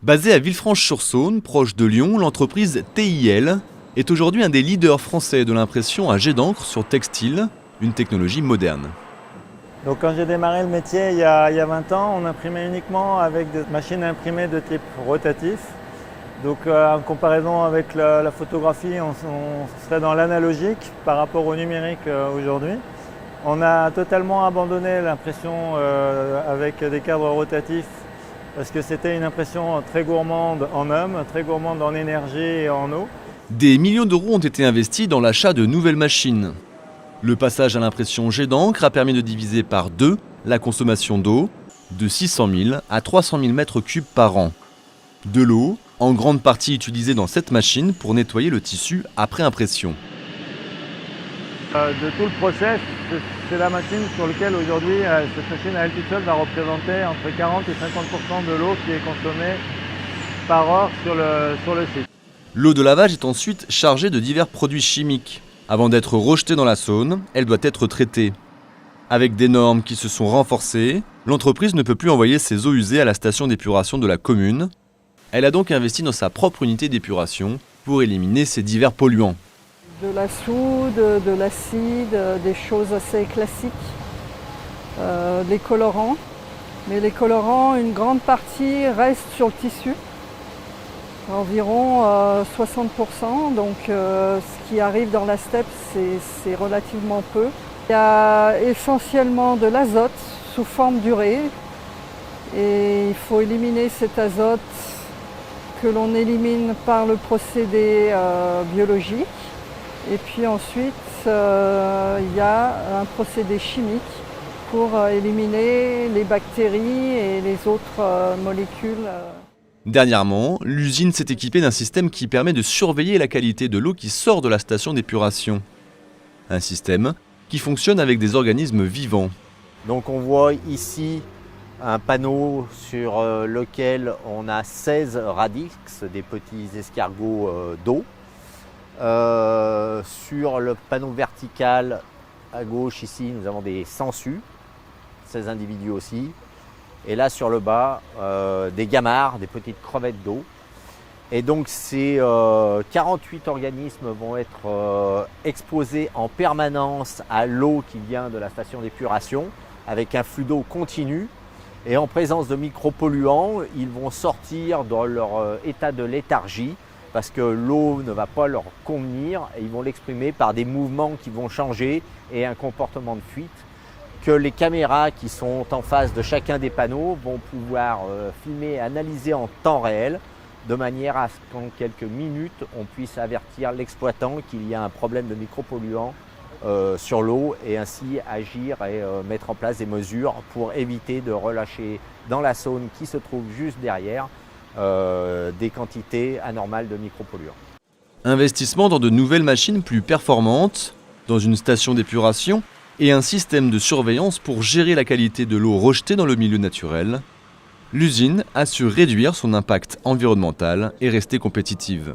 Basée à Villefranche-sur-Saône, proche de Lyon, l'entreprise TIL est aujourd'hui un des leaders français de l'impression à jet d'encre sur textile, une technologie moderne. Donc quand j'ai démarré le métier il y a 20 ans, on imprimait uniquement avec des machines à imprimer de type rotatif. Donc en comparaison avec la photographie, on serait dans l'analogique par rapport au numérique aujourd'hui. On a totalement abandonné l'impression avec des cadres rotatifs parce que c'était une impression très gourmande en hommes, très gourmande en énergie et en eau. Des millions d'euros ont été investis dans l'achat de nouvelles machines. Le passage à l'impression jet d'encre a permis de diviser par 2 la consommation d'eau, de 600 000 à 300 000 mètres cubes par an. De l'eau, en grande partie utilisée dans cette machine pour nettoyer le tissu après impression. De tout le process, c'est la machine sur laquelle aujourd'hui, cette machine à elle toute seule va représenter entre 40 et 50% de l'eau qui est consommée par heure sur le site. L'eau de lavage est ensuite chargée de divers produits chimiques. Avant d'être rejetée dans la Saône, elle doit être traitée. Avec des normes qui se sont renforcées, l'entreprise ne peut plus envoyer ses eaux usées à la station d'épuration de la commune. Elle a donc investi dans sa propre unité d'épuration pour éliminer ces divers polluants. De la soude, de l'acide, des choses assez classiques, des colorants. Mais les colorants, une grande partie reste sur le tissu, environ 60%. Donc ce qui arrive dans la steppe, c'est relativement peu. Il y a essentiellement de l'azote sous forme d'urée et il faut éliminer cet azote que l'on élimine par le procédé biologique. Et puis ensuite, il y a un procédé chimique pour éliminer les bactéries et les autres molécules. Dernièrement, l'usine s'est équipée d'un système qui permet de surveiller la qualité de l'eau qui sort de la station d'épuration. Un système qui fonctionne avec des organismes vivants. Donc on voit ici un panneau sur lequel on a 16 radix, des petits escargots d'eau. Sur le panneau vertical à gauche ici, nous avons des sangsues, 16 individus aussi. Et là sur le bas, des gamards, des petites crevettes d'eau. Et donc ces 48 organismes vont être exposés en permanence à l'eau qui vient de la station d'épuration avec un flux d'eau continu. Et en présence de micropolluants, ils vont sortir dans leur état de léthargie parce que l'eau ne va pas leur convenir et ils vont l'exprimer par des mouvements qui vont changer et un comportement de fuite que les caméras qui sont en face de chacun des panneaux vont pouvoir filmer et analyser en temps réel de manière à ce qu'en quelques minutes, on puisse avertir l'exploitant qu'il y a un problème de micropolluants sur l'eau et ainsi agir et mettre en place des mesures pour éviter de relâcher dans la Saône qui se trouve juste derrière des quantités anormales de micropolluants. Investissement dans de nouvelles machines plus performantes, dans une station d'épuration et un système de surveillance pour gérer la qualité de l'eau rejetée dans le milieu naturel. L'usine a su réduire son impact environnemental et rester compétitive.